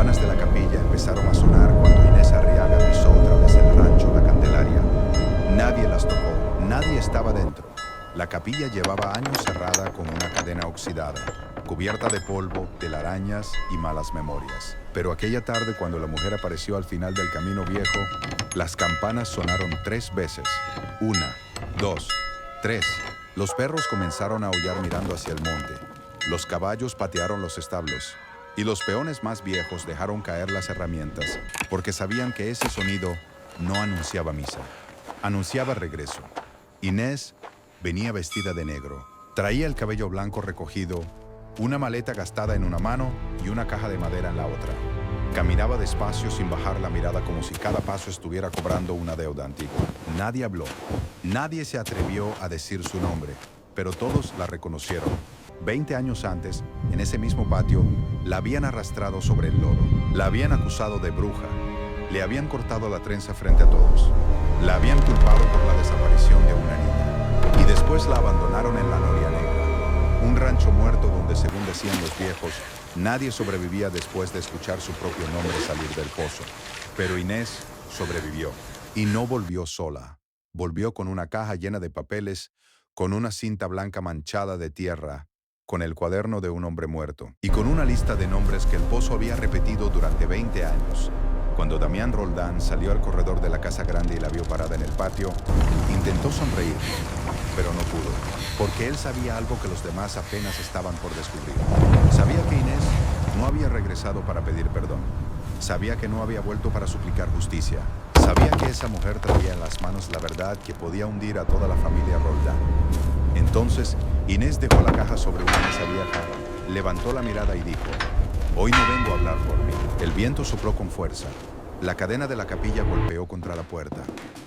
campanas de la capilla empezaron a sonar cuando Inés Arriaga pisó otra vez el rancho La Candelaria. Nadie las tocó, nadie estaba dentro. La capilla llevaba años cerrada con una cadena oxidada, cubierta de polvo, telarañas y malas memorias. Pero aquella tarde, cuando la mujer apareció al final del camino viejo, las campanas sonaron 3 veces. 1, 2, 3. Los perros comenzaron a aullar mirando hacia el monte. Los caballos patearon los establos. Y los peones más viejos dejaron caer las herramientas, porque sabían que ese sonido no anunciaba misa, anunciaba regreso. Inés venía vestida de negro. Traía el cabello blanco recogido, una maleta gastada en una mano y una caja de madera en la otra. Caminaba despacio sin bajar la mirada, como si cada paso estuviera cobrando una deuda antigua. Nadie habló, nadie se atrevió a decir su nombre, pero todos la reconocieron. 20 años antes, en ese mismo patio, la habían arrastrado sobre el lodo, la habían acusado de bruja, le habían cortado la trenza frente a todos, la habían culpado por la desaparición de una niña, y después la abandonaron en la Noria Negra, un rancho muerto donde, según decían los viejos, nadie sobrevivía después de escuchar su propio nombre salir del pozo. Pero Inés sobrevivió, y no volvió sola. Volvió con una caja llena de papeles, con una cinta blanca manchada de tierra, con el cuaderno de un hombre muerto, y con una lista de nombres que el pozo había repetido durante 20 años. Cuando Damián Roldán salió al corredor de la casa grande y la vio parada en el patio, intentó sonreír, pero no pudo, porque él sabía algo que los demás apenas estaban por descubrir. Sabía que Inés no había regresado para pedir perdón. Sabía que no había vuelto para suplicar justicia. Sabía que esa mujer traía en las manos la verdad que podía hundir a toda la familia Roldán. Entonces, Inés dejó la caja sobre una mesa vieja, levantó la mirada y dijo: «Hoy no vengo a hablar por mí». El viento sopló con fuerza. La cadena de la capilla golpeó contra la puerta,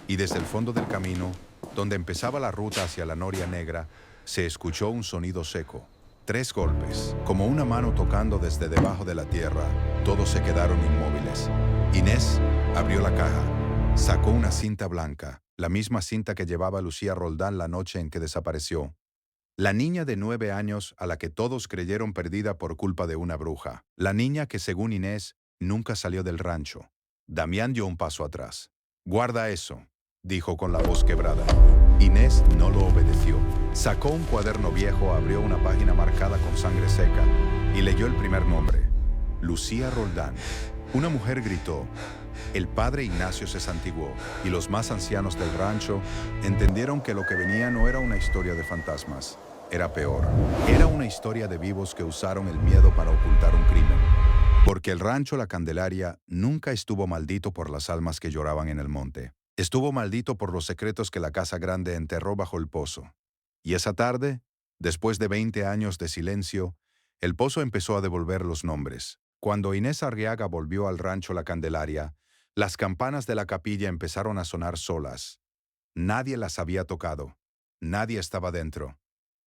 y desde el fondo del camino, donde empezaba la ruta hacia la Noria Negra, se escuchó un sonido seco. 3 golpes, como una mano tocando desde debajo de la tierra. Todos se quedaron inmóviles. Inés abrió la caja, sacó una cinta blanca, la misma cinta que llevaba Lucía Roldán la noche en que desapareció. La niña de 9 años a la que todos creyeron perdida por culpa de una bruja. La niña que, según Inés, nunca salió del rancho. Damián dio un paso atrás. «Guarda eso», dijo con la voz quebrada. Inés no lo obedeció. Sacó un cuaderno viejo, abrió una página marcada con sangre seca y leyó el primer nombre: Lucía Roldán. Una mujer gritó. El padre Ignacio se santiguó, y los más ancianos del rancho entendieron que lo que venía no era una historia de fantasmas, era peor. Era una historia de vivos que usaron el miedo para ocultar un crimen. Porque el rancho La Candelaria nunca estuvo maldito por las almas que lloraban en el monte. Estuvo maldito por los secretos que la casa grande enterró bajo el pozo. Y esa tarde, después de 20 años de silencio, el pozo empezó a devolver los nombres. Cuando Inés Arriaga volvió al rancho La Candelaria, las campanas de la capilla empezaron a sonar solas. Nadie las había tocado. Nadie estaba dentro.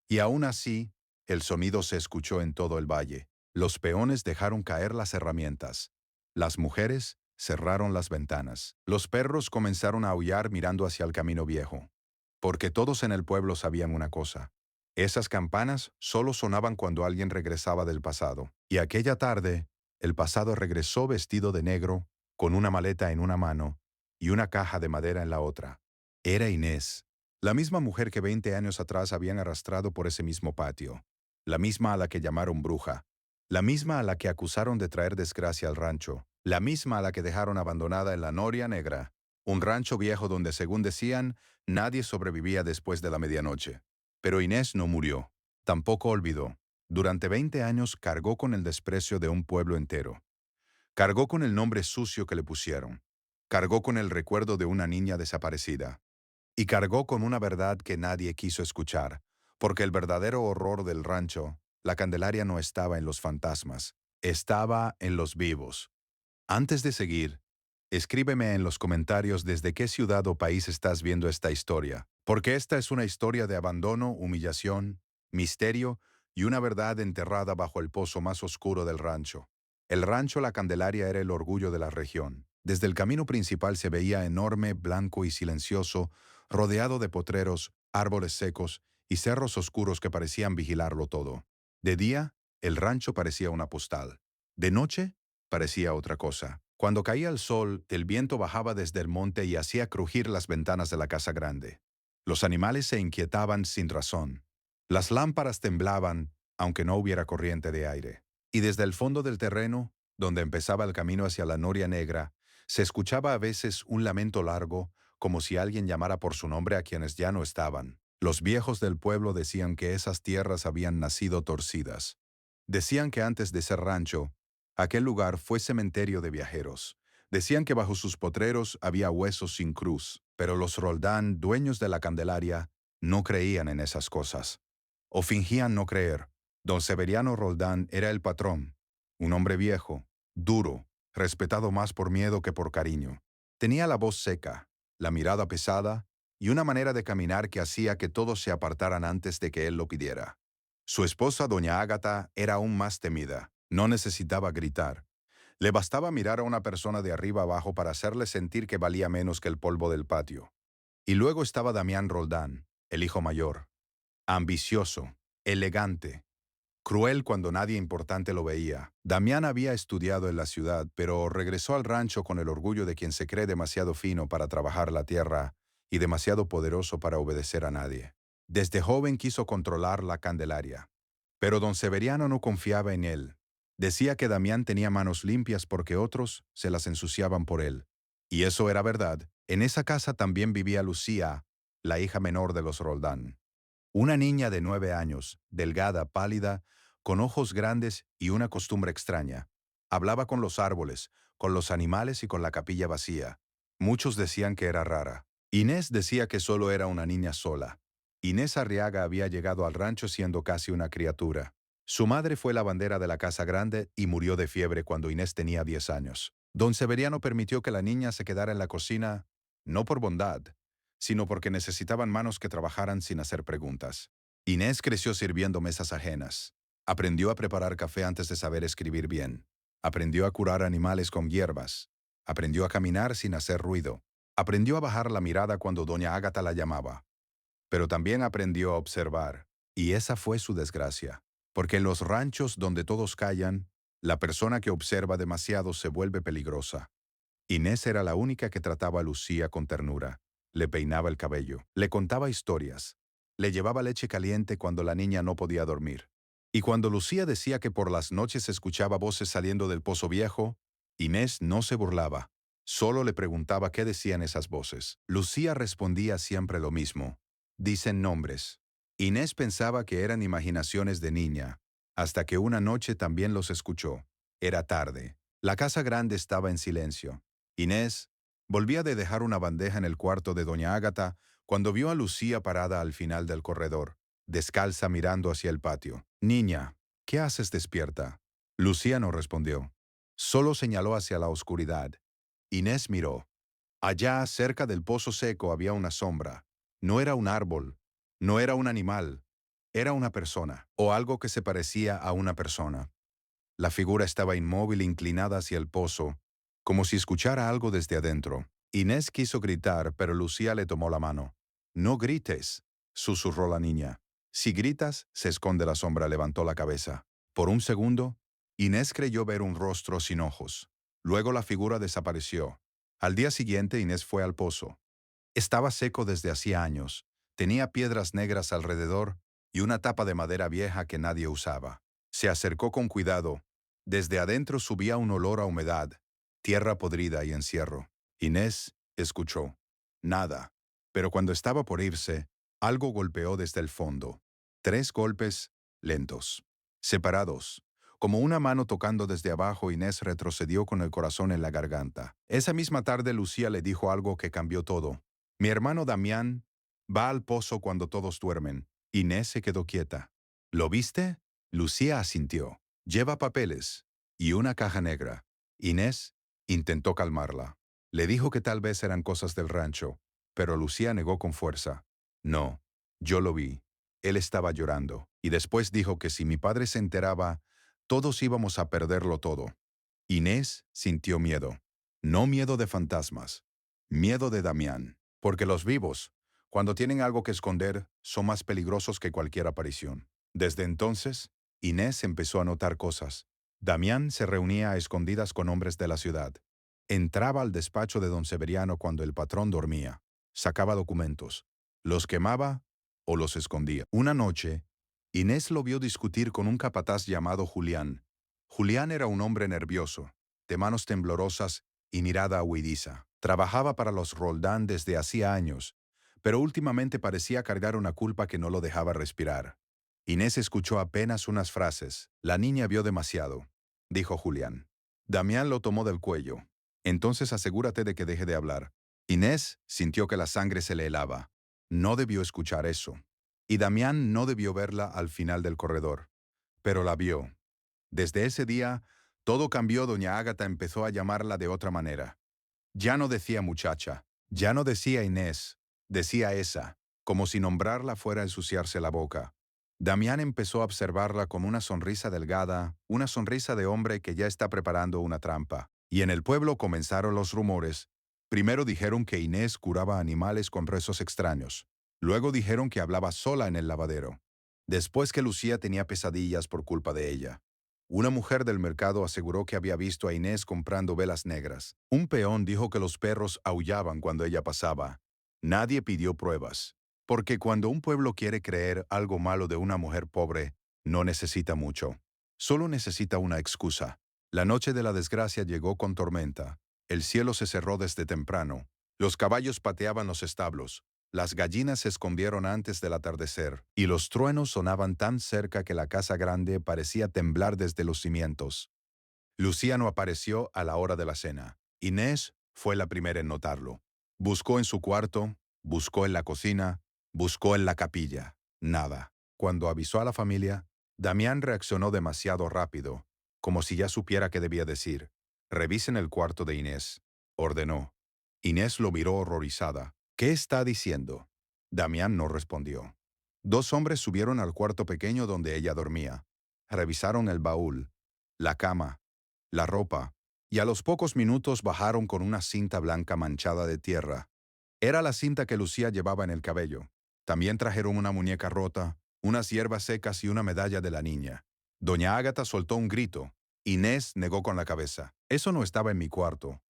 Y aún así, el sonido se escuchó en todo el valle. Los peones dejaron caer las herramientas. Las mujeres cerraron las ventanas. Los perros comenzaron a aullar mirando hacia el camino viejo. Porque todos en el pueblo sabían una cosa: esas campanas solo sonaban cuando alguien regresaba del pasado. Y aquella tarde, el pasado regresó vestido de negro, con una maleta en una mano y una caja de madera en la otra. Era Inés, la misma mujer que 20 años atrás habían arrastrado por ese mismo patio, la misma a la que llamaron bruja, la misma a la que acusaron de traer desgracia al rancho, la misma a la que dejaron abandonada en la Noria Negra, un rancho viejo donde, según decían, nadie sobrevivía después de la medianoche. Pero Inés no murió, tampoco olvidó. Durante 20 años cargó con el desprecio de un pueblo entero. Cargó con el nombre sucio que le pusieron. Cargó con el recuerdo de una niña desaparecida. Y cargó con una verdad que nadie quiso escuchar, porque el verdadero horror del rancho, La Candelaria, no estaba en los fantasmas, estaba en los vivos. Antes de seguir, escríbeme en los comentarios desde qué ciudad o país estás viendo esta historia, porque esta es una historia de abandono, humillación, misterio y una verdad enterrada bajo el pozo más oscuro del rancho. El rancho La Candelaria era el orgullo de la región. Desde el camino principal se veía enorme, blanco y silencioso, rodeado de potreros, árboles secos y cerros oscuros que parecían vigilarlo todo. De día, el rancho parecía una postal. De noche, parecía otra cosa. Cuando caía el sol, el viento bajaba desde el monte y hacía crujir las ventanas de la casa grande. Los animales se inquietaban sin razón. Las lámparas temblaban, aunque no hubiera corriente de aire. Y desde el fondo del terreno, donde empezaba el camino hacia la noria negra, se escuchaba a veces un lamento largo, como si alguien llamara por su nombre a quienes ya no estaban. Los viejos del pueblo decían que esas tierras habían nacido torcidas. Decían que antes de ser rancho, aquel lugar fue cementerio de viajeros. Decían que bajo sus potreros había huesos sin cruz, pero los Roldán, dueños de la Candelaria, no creían en esas cosas. O fingían no creer. Don Severiano Roldán era el patrón, un hombre viejo, duro, respetado más por miedo que por cariño. Tenía la voz seca, la mirada pesada y una manera de caminar que hacía que todos se apartaran antes de que él lo pidiera. Su esposa, doña Ágata, era aún más temida. No necesitaba gritar. Le bastaba mirar a una persona de arriba abajo para hacerle sentir que valía menos que el polvo del patio. Y luego estaba Damián Roldán, el hijo mayor. Ambicioso, elegante, cruel cuando nadie importante lo veía. Damián había estudiado en la ciudad, pero regresó al rancho con el orgullo de quien se cree demasiado fino para trabajar la tierra y demasiado poderoso para obedecer a nadie. Desde joven quiso controlar la Candelaria. Pero don Severiano no confiaba en él. Decía que Damián tenía manos limpias porque otros se las ensuciaban por él. Y eso era verdad. En esa casa también vivía Lucía, la hija menor de los Roldán. Una niña de 9 años, delgada, pálida, con ojos grandes y una costumbre extraña. Hablaba con los árboles, con los animales y con la capilla vacía. Muchos decían que era rara. Inés decía que solo era una niña sola. Inés Arriaga había llegado al rancho siendo casi una criatura. Su madre fue lavandera de la casa grande y murió de fiebre cuando Inés tenía 10 años. Don Severiano permitió que la niña se quedara en la cocina, no por bondad, sino porque necesitaban manos que trabajaran sin hacer preguntas. Inés creció sirviendo mesas ajenas. Aprendió a preparar café antes de saber escribir bien. Aprendió a curar animales con hierbas. Aprendió a caminar sin hacer ruido. Aprendió a bajar la mirada cuando doña Ágata la llamaba. Pero también aprendió a observar, y esa fue su desgracia, porque en los ranchos donde todos callan, la persona que observa demasiado se vuelve peligrosa. Inés era la única que trataba a Lucía con ternura. Le peinaba el cabello, le contaba historias, le llevaba leche caliente cuando la niña no podía dormir. Y cuando Lucía decía que por las noches escuchaba voces saliendo del pozo viejo, Inés no se burlaba, solo le preguntaba qué decían esas voces. Lucía respondía siempre lo mismo. Dicen nombres. Inés pensaba que eran imaginaciones de niña, hasta que una noche también los escuchó. Era tarde. La casa grande estaba en silencio. Inés volvía de dejar una bandeja en el cuarto de doña Ágata cuando vio a Lucía parada al final del corredor, descalza mirando hacia el patio. «Niña, ¿qué haces despierta?» Lucía no respondió. Solo señaló hacia la oscuridad. Inés miró. Allá, cerca del pozo seco, había una sombra. No era un árbol, no era un animal, era una persona, o algo que se parecía a una persona. La figura estaba inmóvil inclinada hacia el pozo, como si escuchara algo desde adentro. Inés quiso gritar, pero Lucía le tomó la mano. «No grites», susurró la niña. «Si gritas, se esconde la sombra», levantó la cabeza. Por un segundo, Inés creyó ver un rostro sin ojos. Luego la figura desapareció. Al día siguiente, Inés fue al pozo. Estaba seco desde hacía años. Tenía piedras negras alrededor y una tapa de madera vieja que nadie usaba. Se acercó con cuidado. Desde adentro subía un olor a humedad, tierra podrida y encierro. Inés escuchó. Nada. Pero cuando estaba por irse, algo golpeó desde el fondo. 3 golpes lentos, separados. Como una mano tocando desde abajo, Inés retrocedió con el corazón en la garganta. Esa misma tarde Lucía le dijo algo que cambió todo. «Mi hermano Damián va al pozo cuando todos duermen». Inés se quedó quieta. «¿Lo viste?» Lucía asintió. «Lleva papeles y una caja negra». Inés intentó calmarla. Le dijo que tal vez eran cosas del rancho, pero Lucía negó con fuerza. «No, yo lo vi. Él estaba llorando». Y después dijo que si mi padre se enteraba, todos íbamos a perderlo todo. Inés sintió miedo. No miedo de fantasmas, miedo de Damián. Porque los vivos, cuando tienen algo que esconder, son más peligrosos que cualquier aparición. Desde entonces, Inés empezó a notar cosas. Damián se reunía a escondidas con hombres de la ciudad. Entraba al despacho de don Severiano cuando el patrón dormía. Sacaba documentos. Los quemaba o los escondía. Una noche, Inés lo vio discutir con un capataz llamado Julián. Julián era un hombre nervioso, de manos temblorosas y mirada huidiza. Trabajaba para los Roldán desde hacía años, pero últimamente parecía cargar una culpa que no lo dejaba respirar. Inés escuchó apenas unas frases. La niña vio demasiado, dijo Julián. Damián lo tomó del cuello. Entonces asegúrate de que deje de hablar. Inés sintió que la sangre se le helaba. No debió escuchar eso. Y Damián no debió verla al final del corredor. Pero la vio. Desde ese día, todo cambió. Doña Ágata empezó a llamarla de otra manera. Ya no decía muchacha, ya no decía Inés, decía esa, como si nombrarla fuera a ensuciarse la boca. Damián empezó a observarla con una sonrisa delgada, una sonrisa de hombre que ya está preparando una trampa. Y en el pueblo comenzaron los rumores. Primero dijeron que Inés curaba animales con rezos extraños. Luego dijeron que hablaba sola en el lavadero. Después que Lucía tenía pesadillas por culpa de ella. Una mujer del mercado aseguró que había visto a Inés comprando velas negras. Un peón dijo que los perros aullaban cuando ella pasaba. Nadie pidió pruebas. Porque cuando un pueblo quiere creer algo malo de una mujer pobre, no necesita mucho. Solo necesita una excusa. La noche de la desgracia llegó con tormenta. El cielo se cerró desde temprano. Los caballos pateaban los establos. Las gallinas se escondieron antes del atardecer, y los truenos sonaban tan cerca que la casa grande parecía temblar desde los cimientos. Lucía no apareció a la hora de la cena. Inés fue la primera en notarlo. Buscó en su cuarto, buscó en la cocina, buscó en la capilla. Nada. Cuando avisó a la familia, Damián reaccionó demasiado rápido, como si ya supiera qué debía decir. «Revisen el cuarto de Inés», ordenó. Inés lo miró horrorizada. «¿Qué está diciendo?» Damián no respondió. Dos hombres subieron al cuarto pequeño donde ella dormía. Revisaron el baúl, la cama, la ropa, y a los pocos minutos bajaron con una cinta blanca manchada de tierra. Era la cinta que Lucía llevaba en el cabello. También trajeron una muñeca rota, unas hierbas secas y una medalla de la niña. Doña Ágata soltó un grito. Inés negó con la cabeza. «Eso no estaba en mi cuarto.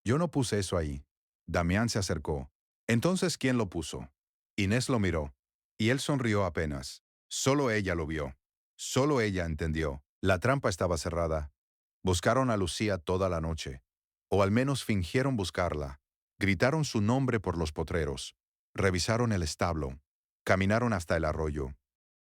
Yo no puse eso ahí». Damián se acercó. «Entonces, ¿quién lo puso?» Inés lo miró, y él sonrió apenas. Solo ella lo vio. Solo ella entendió. La trampa estaba cerrada. Buscaron a Lucía toda la noche. O al menos fingieron buscarla. Gritaron su nombre por los potreros. Revisaron el establo. Caminaron hasta el arroyo.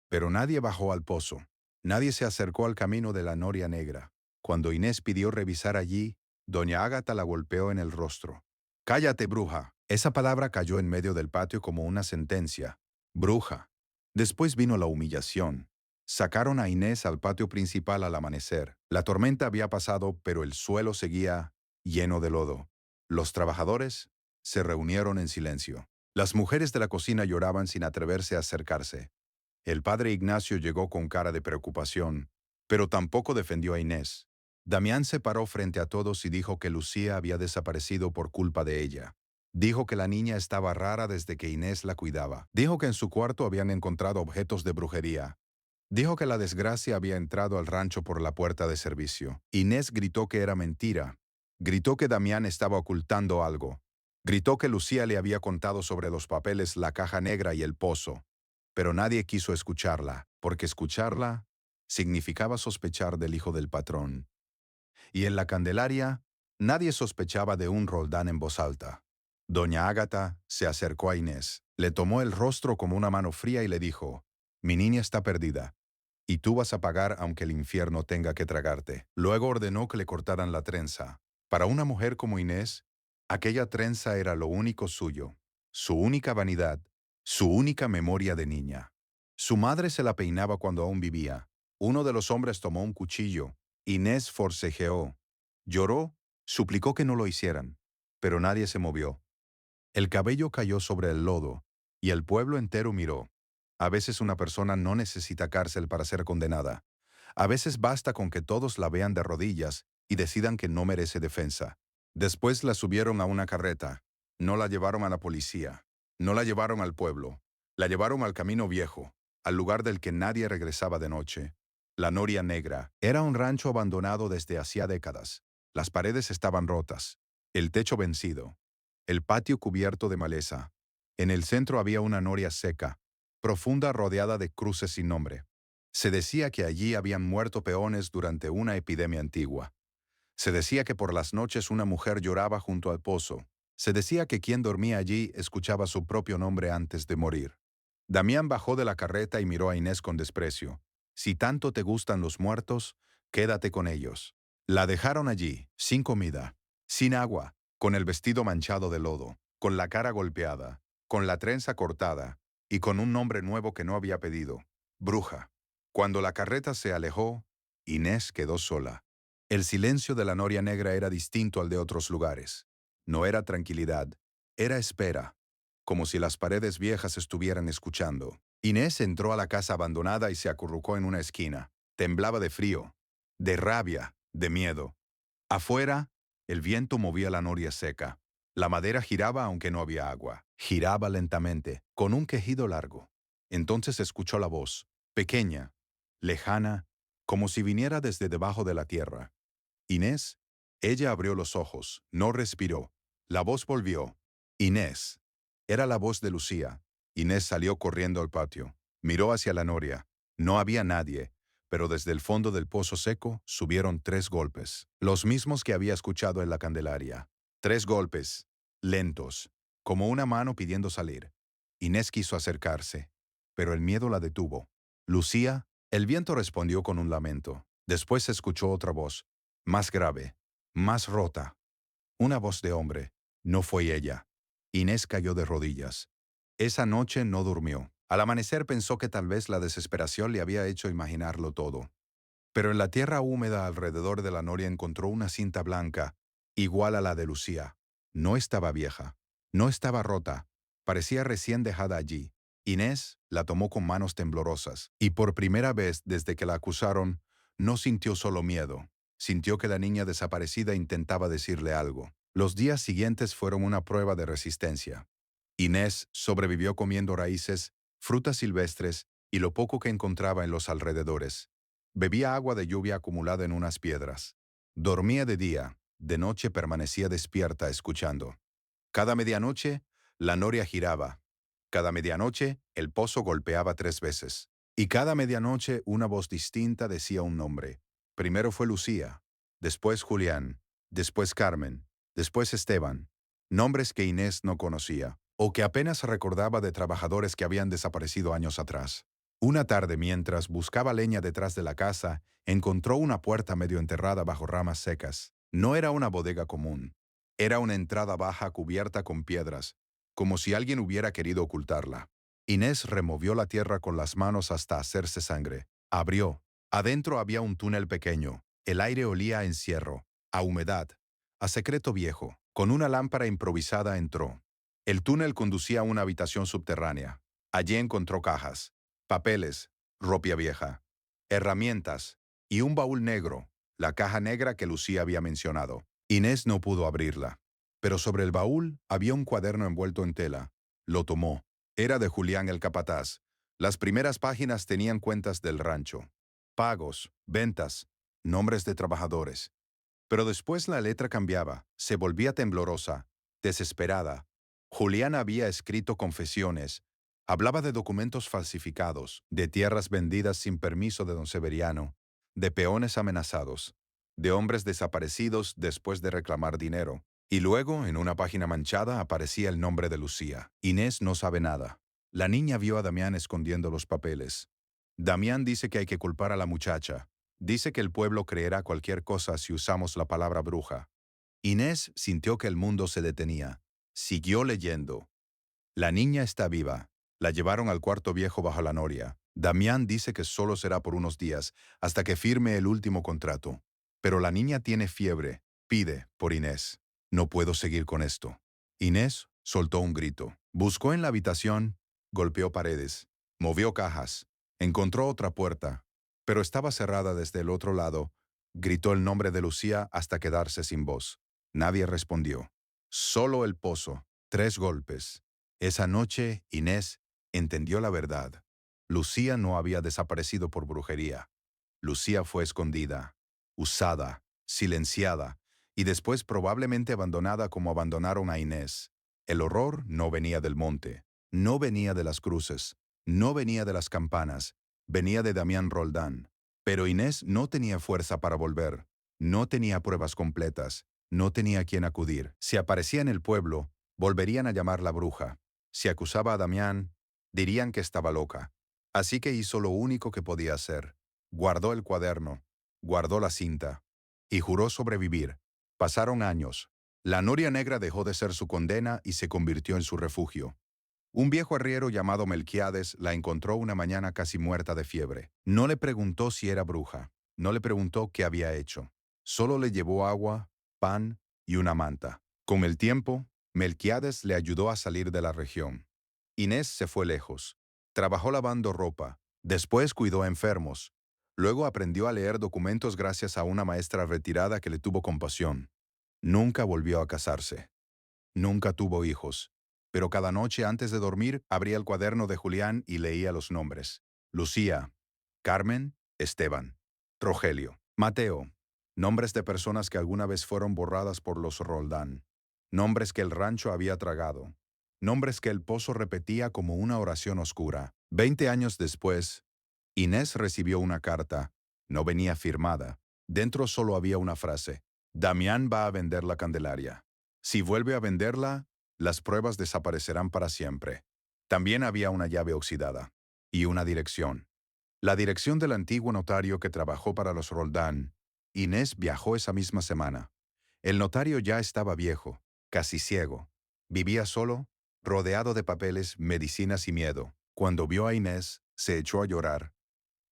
Pero nadie bajó al pozo. Nadie se acercó al camino de la noria negra. Cuando Inés pidió revisar allí, doña Ágata la golpeó en el rostro. «Cállate, bruja». Esa palabra cayó en medio del patio como una sentencia. Bruja. Después vino la humillación. Sacaron a Inés al patio principal al amanecer. La tormenta había pasado, pero el suelo seguía lleno de lodo. Los trabajadores se reunieron en silencio. Las mujeres de la cocina lloraban sin atreverse a acercarse. El padre Ignacio llegó con cara de preocupación, pero tampoco defendió a Inés. Damián se paró frente a todos y dijo que Lucía había desaparecido por culpa de ella. Dijo que la niña estaba rara desde que Inés la cuidaba. Dijo que en su cuarto habían encontrado objetos de brujería. Dijo que la desgracia había entrado al rancho por la puerta de servicio. Inés gritó que era mentira. Gritó que Damián estaba ocultando algo. Gritó que Lucía le había contado sobre los papeles, la caja negra y el pozo. Pero nadie quiso escucharla, porque escucharla significaba sospechar del hijo del patrón. Y en la Candelaria, nadie sospechaba de un Roldán en voz alta. Doña Ágata se acercó a Inés, le tomó el rostro como una mano fría y le dijo: «Mi niña está perdida, y tú vas a pagar aunque el infierno tenga que tragarte». Luego ordenó que le cortaran la trenza. Para una mujer como Inés, aquella trenza era lo único suyo, su única vanidad, su única memoria de niña. Su madre se la peinaba cuando aún vivía. Uno de los hombres tomó un cuchillo. Inés forcejeó. Lloró, suplicó que no lo hicieran, pero nadie se movió. El cabello cayó sobre el lodo, y el pueblo entero miró. A veces una persona no necesita cárcel para ser condenada. A veces basta con que todos la vean de rodillas y decidan que no merece defensa. Después la subieron a una carreta. No la llevaron a la policía. No la llevaron al pueblo. La llevaron al camino viejo, al lugar del que nadie regresaba de noche. La Noria Negra era un rancho abandonado desde hacía décadas. Las paredes estaban rotas, el techo vencido, el patio cubierto de maleza. En el centro había una noria seca, profunda, rodeada de cruces sin nombre. Se decía que allí habían muerto peones durante una epidemia antigua. Se decía que por las noches una mujer lloraba junto al pozo. Se decía que quien dormía allí escuchaba su propio nombre antes de morir. Damián bajó de la carreta y miró a Inés con desprecio. Si tanto te gustan los muertos, quédate con ellos. La dejaron allí, sin comida, sin agua, con el vestido manchado de lodo, con la cara golpeada, con la trenza cortada y con un nombre nuevo que no había pedido: bruja. Cuando la carreta se alejó, Inés quedó sola. El silencio de la Noria Negra era distinto al de otros lugares. No era tranquilidad, era espera, como si las paredes viejas estuvieran escuchando. Inés entró a la casa abandonada y se acurrucó en una esquina. Temblaba de frío, de rabia, de miedo. Afuera, el viento movía la noria seca. La madera giraba aunque no había agua. Giraba lentamente, con un quejido largo. Entonces escuchó la voz, pequeña, lejana, como si viniera desde debajo de la tierra. Inés. Ella abrió los ojos, no respiró. La voz volvió. Inés. Era la voz de Lucía. Inés salió corriendo al patio. Miró hacia la noria. No había nadie, pero desde el fondo del pozo seco subieron 3 golpes, los mismos que había escuchado en la Candelaria. 3 golpes, lentos, como una mano pidiendo salir. Inés quiso acercarse, pero el miedo la detuvo. Lucía. El viento respondió con un lamento. Después se escuchó otra voz, más grave, más rota. Una voz de hombre. No fue ella. Inés cayó de rodillas. Esa noche no durmió. Al amanecer pensó que tal vez la desesperación le había hecho imaginarlo todo. Pero en la tierra húmeda alrededor de la noria encontró una cinta blanca, igual a la de Lucía. No estaba vieja, no estaba rota, parecía recién dejada allí. Inés la tomó con manos temblorosas, y por primera vez desde que la acusaron, no sintió solo miedo, sintió que la niña desaparecida intentaba decirle algo. Los días siguientes fueron una prueba de resistencia. Inés sobrevivió comiendo raíces, frutas silvestres y lo poco que encontraba en los alrededores. Bebía agua de lluvia acumulada en unas piedras. Dormía de día, de noche permanecía despierta escuchando. Cada medianoche, la noria giraba. Cada medianoche, el pozo golpeaba 3 veces. Y cada medianoche, una voz distinta decía un nombre. Primero fue Lucía, después Julián, después Carmen, después Esteban. Nombres que Inés no conocía, o que apenas recordaba de trabajadores que habían desaparecido años atrás. Una tarde, mientras buscaba leña detrás de la casa, encontró una puerta medio enterrada bajo ramas secas. No era una bodega común. Era una entrada baja cubierta con piedras, como si alguien hubiera querido ocultarla. Inés removió la tierra con las manos hasta hacerse sangre. Abrió. Adentro había un túnel pequeño. El aire olía a encierro, a humedad, a secreto viejo. Con una lámpara improvisada entró. El túnel conducía a una habitación subterránea. Allí encontró cajas, papeles, ropa vieja, herramientas y un baúl negro, la caja negra que Lucía había mencionado. Inés no pudo abrirla, pero sobre el baúl había un cuaderno envuelto en tela. Lo tomó. Era de Julián el capataz. Las primeras páginas tenían cuentas del rancho, pagos, ventas, nombres de trabajadores. Pero después la letra cambiaba, se volvía temblorosa, desesperada. Julián había escrito confesiones, hablaba de documentos falsificados, de tierras vendidas sin permiso de don Severiano, de peones amenazados, de hombres desaparecidos después de reclamar dinero. Y luego, en una página manchada, aparecía el nombre de Lucía. Inés no sabe nada. La niña vio a Damián escondiendo los papeles. Damián dice que hay que culpar a la muchacha. Dice que el pueblo creerá cualquier cosa si usamos la palabra bruja. Inés sintió que el mundo se detenía. Siguió leyendo. La niña está viva. La llevaron al cuarto viejo bajo la noria. Damián dice que solo será por unos días, hasta que firme el último contrato. Pero la niña tiene fiebre. Pide por Inés. No puedo seguir con esto. Inés soltó un grito. Buscó en la habitación, golpeó paredes, movió cajas, encontró otra puerta, pero estaba cerrada desde el otro lado. Gritó el nombre de Lucía hasta quedarse sin voz. Nadie respondió. Solo el pozo. 3 golpes. Esa noche, Inés entendió la verdad. Lucía no había desaparecido por brujería. Lucía fue escondida, usada, silenciada y después probablemente abandonada como abandonaron a Inés. El horror no venía del monte, no venía de las cruces, no venía de las campanas, venía de Damián Roldán. Pero Inés no tenía fuerza para volver, no tenía pruebas completas, no tenía a quién acudir. Si aparecía en el pueblo, volverían a llamarla bruja. Si acusaba a Damián, dirían que estaba loca. Así que hizo lo único que podía hacer. Guardó el cuaderno, guardó la cinta y juró sobrevivir. Pasaron años. La noria negra dejó de ser su condena y se convirtió en su refugio. Un viejo arriero llamado Melquiades la encontró una mañana casi muerta de fiebre. No le preguntó si era bruja, no le preguntó qué había hecho. Solo le llevó agua, pan y una manta. Con el tiempo, Melquiades le ayudó a salir de la región. Inés se fue lejos. Trabajó lavando ropa. Después cuidó a enfermos. Luego aprendió a leer documentos gracias a una maestra retirada que le tuvo compasión. Nunca volvió a casarse. Nunca tuvo hijos. Pero cada noche antes de dormir abría el cuaderno de Julián y leía los nombres. Lucía, Carmen, Esteban, Rogelio, Mateo. Nombres de personas que alguna vez fueron borradas por los Roldán. Nombres que el rancho había tragado. Nombres que el pozo repetía como una oración oscura. 20 años después, Inés recibió una carta. No venía firmada. Dentro solo había una frase. Damián va a vender la Candelaria. Si vuelve a venderla, las pruebas desaparecerán para siempre. También había una llave oxidada. Y una dirección. La dirección del antiguo notario que trabajó para los Roldán. Inés viajó esa misma semana. El notario ya estaba viejo, casi ciego. Vivía solo, rodeado de papeles, medicinas y miedo. Cuando vio a Inés, se echó a llorar.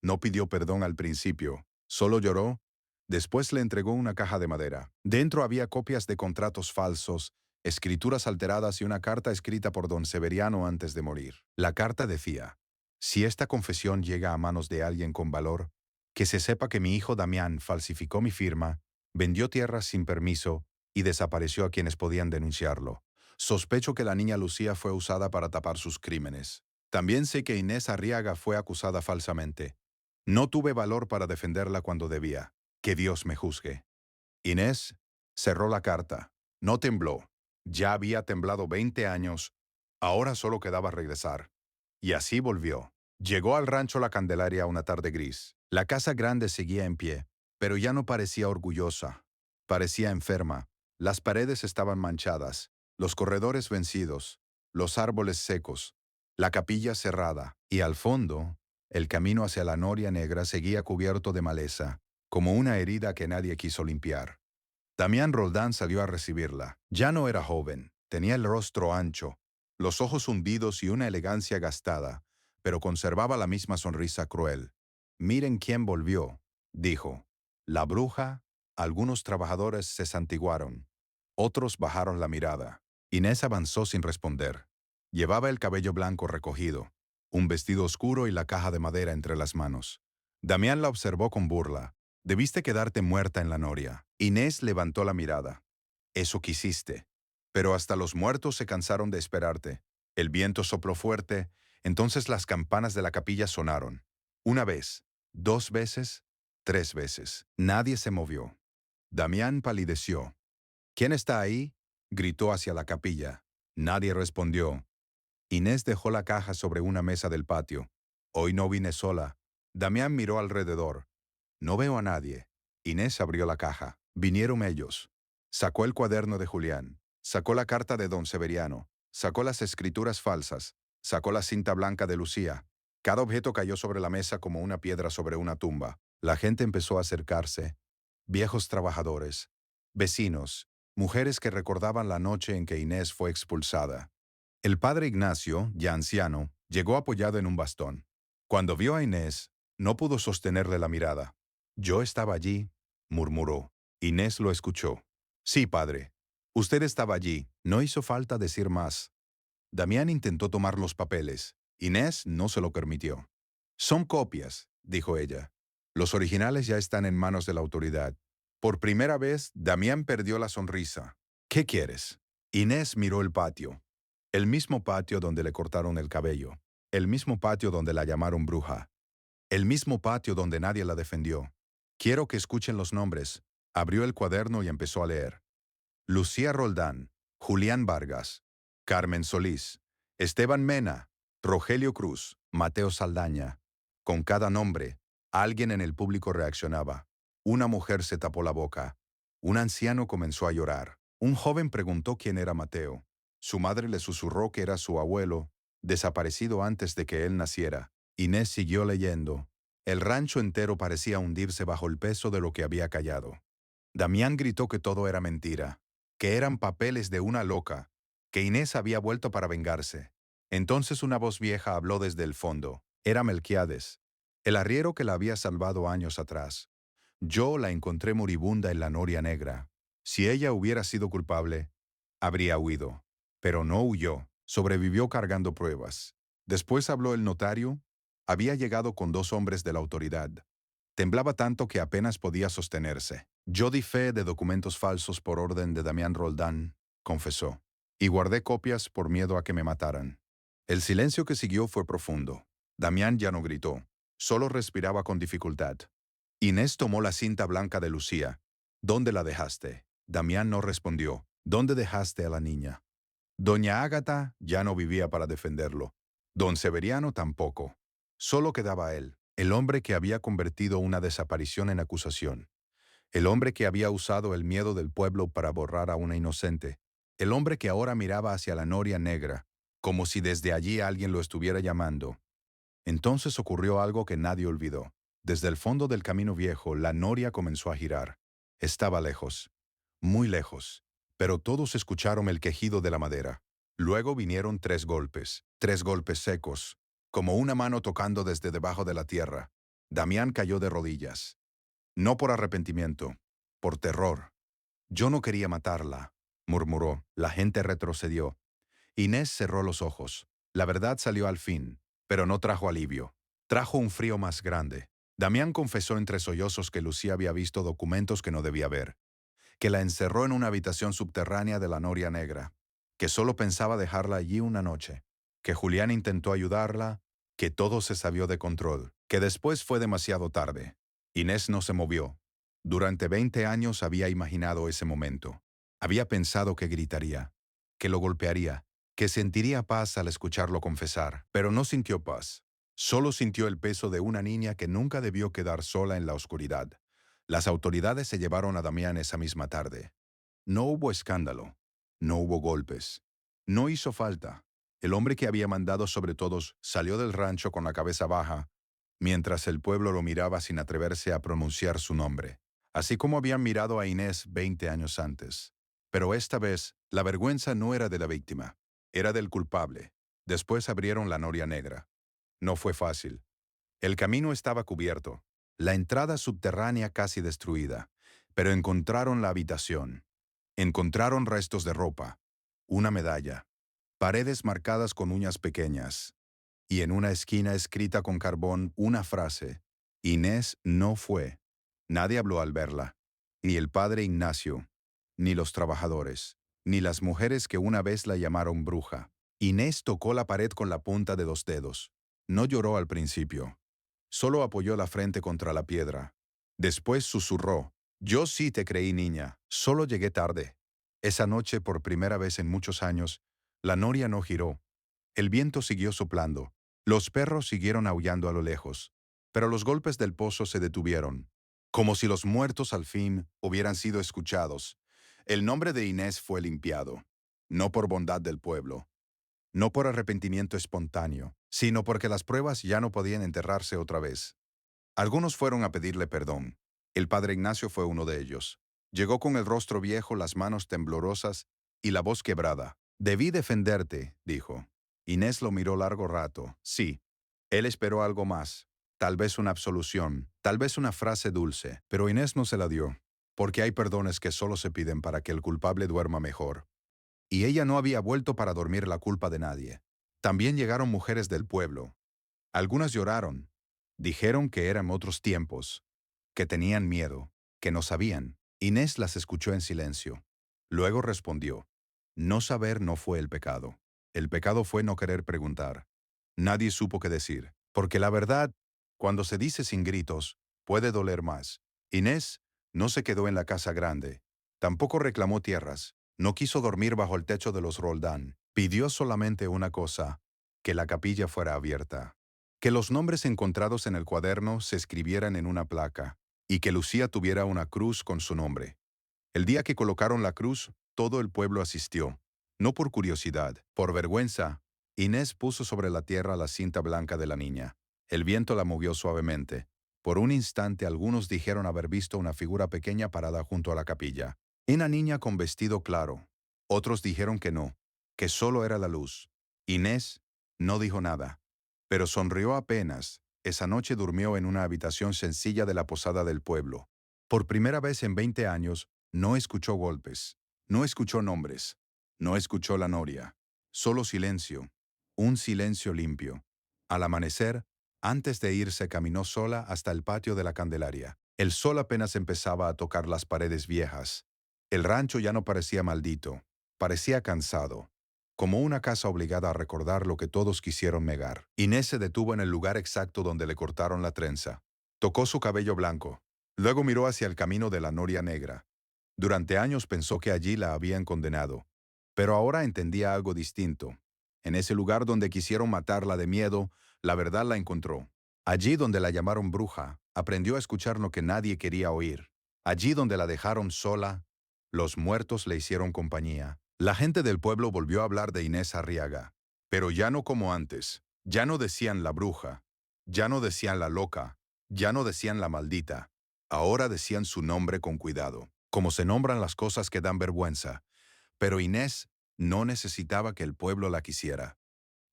No pidió perdón al principio, solo lloró. Después le entregó una caja de madera. Dentro había copias de contratos falsos, escrituras alteradas y una carta escrita por don Severiano antes de morir. La carta decía: si esta confesión llega a manos de alguien con valor, que se sepa que mi hijo Damián falsificó mi firma, vendió tierras sin permiso y desapareció a quienes podían denunciarlo. Sospecho que la niña Lucía fue usada para tapar sus crímenes. También sé que Inés Arriaga fue acusada falsamente. No tuve valor para defenderla cuando debía. Que Dios me juzgue. Inés cerró la carta. No tembló. Ya había temblado 20 años. Ahora solo quedaba regresar. Y así volvió. Llegó al rancho La Candelaria una tarde gris. La casa grande seguía en pie, pero ya no parecía orgullosa. Parecía enferma. Las paredes estaban manchadas, los corredores vencidos, los árboles secos, la capilla cerrada, y al fondo, el camino hacia la noria negra seguía cubierto de maleza, como una herida que nadie quiso limpiar. Damián Roldán salió a recibirla. Ya no era joven, tenía el rostro ancho, los ojos hundidos y una elegancia gastada, pero conservaba la misma sonrisa cruel. Miren quién volvió, dijo. La bruja. Algunos trabajadores se santiguaron. Otros bajaron la mirada. Inés avanzó sin responder. Llevaba el cabello blanco recogido, un vestido oscuro y la caja de madera entre las manos. Damián la observó con burla. Debiste quedarte muerta en la noria. Inés levantó la mirada. Eso quisiste. Pero hasta los muertos se cansaron de esperarte. El viento sopló fuerte, entonces las campanas de la capilla sonaron. Una vez, 2 veces, 3 veces. Nadie se movió. Damián palideció. ¿Quién está ahí?, gritó hacia la capilla. Nadie respondió. Inés dejó la caja sobre una mesa del patio. Hoy no vine sola. Damián miró alrededor. No veo a nadie. Inés abrió la caja. Vinieron ellos. Sacó el cuaderno de Julián. Sacó la carta de don Severiano. Sacó las escrituras falsas. Sacó la cinta blanca de Lucía. Cada objeto cayó sobre la mesa como una piedra sobre una tumba. La gente empezó a acercarse. Viejos trabajadores, vecinos, mujeres que recordaban la noche en que Inés fue expulsada. El padre Ignacio, ya anciano, llegó apoyado en un bastón. Cuando vio a Inés, no pudo sostenerle la mirada. Yo estaba allí, murmuró. Inés lo escuchó. Sí, padre. Usted estaba allí. No hizo falta decir más. Damián intentó tomar los papeles. Inés no se lo permitió. Son copias, dijo ella. Los originales ya están en manos de la autoridad. Por primera vez, Damián perdió la sonrisa. ¿Qué quieres? Inés miró el patio. El mismo patio donde le cortaron el cabello. El mismo patio donde la llamaron bruja. El mismo patio donde nadie la defendió. Quiero que escuchen los nombres. Abrió el cuaderno y empezó a leer. Lucía Roldán, Julián Vargas, Carmen Solís, Esteban Mena, Rogelio Cruz, Mateo Saldaña. Con cada nombre, alguien en el público reaccionaba. Una mujer se tapó la boca. Un anciano comenzó a llorar. Un joven preguntó quién era Mateo. Su madre le susurró que era su abuelo, desaparecido antes de que él naciera. Inés siguió leyendo. El rancho entero parecía hundirse bajo el peso de lo que había callado. Damián gritó que todo era mentira, que eran papeles de una loca, que Inés había vuelto para vengarse. Entonces una voz vieja habló desde el fondo. Era Melquiades, el arriero que la había salvado años atrás. Yo la encontré moribunda en la noria negra. Si ella hubiera sido culpable, habría huido. Pero no huyó, sobrevivió cargando pruebas. Después habló el notario. Había llegado con 2 hombres de la autoridad. Temblaba tanto que apenas podía sostenerse. Yo di fe de documentos falsos por orden de Damián Roldán, confesó, y guardé copias por miedo a que me mataran. El silencio que siguió fue profundo. Damián ya no gritó, solo respiraba con dificultad. Inés tomó la cinta blanca de Lucía. ¿Dónde la dejaste? Damián no respondió. ¿Dónde dejaste a la niña? Doña Ágata ya no vivía para defenderlo. Don Severiano tampoco. Solo quedaba él, el hombre que había convertido una desaparición en acusación. El hombre que había usado el miedo del pueblo para borrar a una inocente. El hombre que ahora miraba hacia la noria negra, como si desde allí alguien lo estuviera llamando. Entonces ocurrió algo que nadie olvidó. Desde el fondo del camino viejo, la noria comenzó a girar. Estaba lejos, muy lejos, pero todos escucharon el quejido de la madera. Luego vinieron 3 golpes secos, como una mano tocando desde debajo de la tierra. Damián cayó de rodillas. No por arrepentimiento, por terror. Yo no quería matarla, murmuró. La gente retrocedió. Inés cerró los ojos. La verdad salió al fin, pero no trajo alivio. Trajo un frío más grande. Damián confesó entre sollozos que Lucía había visto documentos que no debía ver, que la encerró en una habitación subterránea de la noria negra, que solo pensaba dejarla allí una noche, que Julián intentó ayudarla, que todo se salió de control, que después fue demasiado tarde. Inés no se movió. Durante 20 años había imaginado ese momento. Había pensado que gritaría, que lo golpearía, que sentiría paz al escucharlo confesar, pero no sintió paz. Solo sintió el peso de una niña que nunca debió quedar sola en la oscuridad. Las autoridades se llevaron a Damián esa misma tarde. No hubo escándalo, no hubo golpes. No hizo falta. El hombre que había mandado sobre todos salió del rancho con la cabeza baja, mientras el pueblo lo miraba sin atreverse a pronunciar su nombre, así como habían mirado a Inés 20 años antes. Pero esta vez, la vergüenza no era de la víctima, era del culpable. Después abrieron la noria negra. No fue fácil. El camino estaba cubierto, la entrada subterránea casi destruida, pero encontraron la habitación. Encontraron restos de ropa, una medalla, paredes marcadas con uñas pequeñas, y en una esquina escrita con carbón una frase: Inés no fue. Nadie habló al verla, ni el padre Ignacio, ni los trabajadores, ni las mujeres que una vez la llamaron bruja. Inés tocó la pared con la punta de 2 dedos. No lloró al principio. Solo apoyó la frente contra la piedra. Después susurró: yo sí te creí, niña, solo llegué tarde. Esa noche, por primera vez en muchos años, la noria no giró. El viento siguió soplando. Los perros siguieron aullando a lo lejos. Pero los golpes del pozo se detuvieron, como si los muertos al fin hubieran sido escuchados. El nombre de Inés fue limpiado, no por bondad del pueblo, no por arrepentimiento espontáneo, sino porque las pruebas ya no podían enterrarse otra vez. Algunos fueron a pedirle perdón. El padre Ignacio fue uno de ellos. Llegó con el rostro viejo, las manos temblorosas y la voz quebrada. Debí defenderte, dijo. Inés lo miró largo rato. Sí. Él esperó algo más. Tal vez una absolución, tal vez una frase dulce, pero Inés no se la dio, porque hay perdones que solo se piden para que el culpable duerma mejor. Y ella no había vuelto para dormir la culpa de nadie. También llegaron mujeres del pueblo. Algunas lloraron. Dijeron que eran otros tiempos, que tenían miedo, que no sabían. Inés las escuchó en silencio. Luego respondió: no saber no fue el pecado. El pecado fue no querer preguntar. Nadie supo qué decir, porque la verdad Cuando se dice sin gritos, puede doler más. Inés no se quedó en la casa grande. Tampoco reclamó tierras. No quiso dormir bajo el techo de los Roldán. Pidió solamente una cosa: que la capilla fuera abierta. Que los nombres encontrados en el cuaderno se escribieran en una placa, y que Lucía tuviera una cruz con su nombre. El día que colocaron la cruz, todo el pueblo asistió. No por curiosidad, por vergüenza. Inés puso sobre la tierra la cinta blanca de la niña. El viento la movió suavemente. Por un instante algunos dijeron haber visto una figura pequeña parada junto a la capilla. Una niña con vestido claro. Otros dijeron que no, que solo era la luz. Inés no dijo nada, pero sonrió apenas. Esa noche durmió en una habitación sencilla de la posada del pueblo. Por primera vez en 20 años, no escuchó golpes, no escuchó nombres, no escuchó la noria. Solo silencio, un silencio limpio. Al amanecer, antes de irse caminó sola hasta el patio de la Candelaria. El sol apenas empezaba a tocar las paredes viejas. El rancho ya no parecía maldito, parecía cansado, como una casa obligada a recordar lo que todos quisieron negar. Inés se detuvo en el lugar exacto donde le cortaron la trenza. Tocó su cabello blanco. Luego miró hacia el camino de la noria negra. Durante años pensó que allí la habían condenado, pero ahora entendía algo distinto. En ese lugar donde quisieron matarla de miedo, la verdad la encontró. Allí donde la llamaron bruja, aprendió a escuchar lo que nadie quería oír. Allí donde la dejaron sola, los muertos le hicieron compañía. La gente del pueblo volvió a hablar de Inés Arriaga, pero ya no como antes. Ya no decían la bruja, ya no decían la loca, ya no decían la maldita. Ahora decían su nombre con cuidado, como se nombran las cosas que dan vergüenza. Pero Inés no necesitaba que el pueblo la quisiera.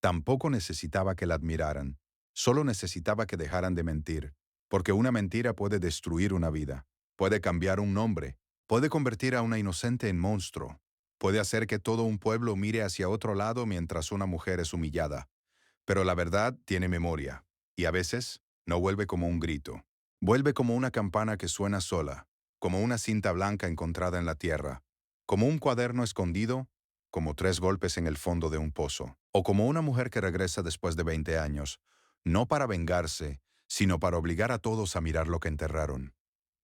Tampoco necesitaba que la admiraran. Solo necesitaba que dejaran de mentir, porque una mentira puede destruir una vida, puede cambiar un nombre, puede convertir a una inocente en monstruo, puede hacer que todo un pueblo mire hacia otro lado mientras una mujer es humillada. Pero la verdad tiene memoria, y a veces no vuelve como un grito. Vuelve como una campana que suena sola, como una cinta blanca encontrada en la tierra, como un cuaderno escondido, como 3 golpes en el fondo de un pozo, o como una mujer que regresa después de 20 años, no para vengarse, sino para obligar a todos a mirar lo que enterraron.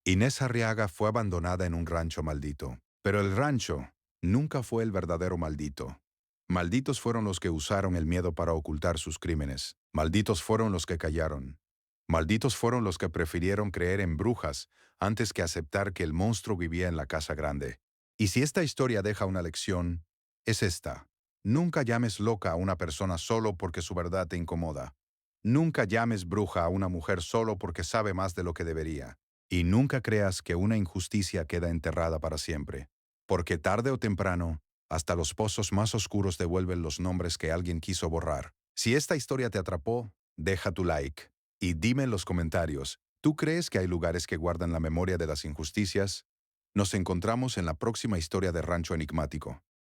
Inés Arriaga fue abandonada en un rancho maldito, pero el rancho nunca fue el verdadero maldito. Malditos fueron los que usaron el miedo para ocultar sus crímenes. Malditos fueron los que callaron. Malditos fueron los que prefirieron creer en brujas antes que aceptar que el monstruo vivía en la casa grande. Y si esta historia deja una lección, es esta. Nunca llames loca a una persona solo porque su verdad te incomoda. Nunca llames bruja a una mujer solo porque sabe más de lo que debería. Y nunca creas que una injusticia queda enterrada para siempre. Porque tarde o temprano, hasta los pozos más oscuros devuelven los nombres que alguien quiso borrar. Si esta historia te atrapó, deja tu like. Y dime en los comentarios, ¿tú crees que hay lugares que guardan la memoria de las injusticias? Nos encontramos en la próxima historia de Rancho Enigmático.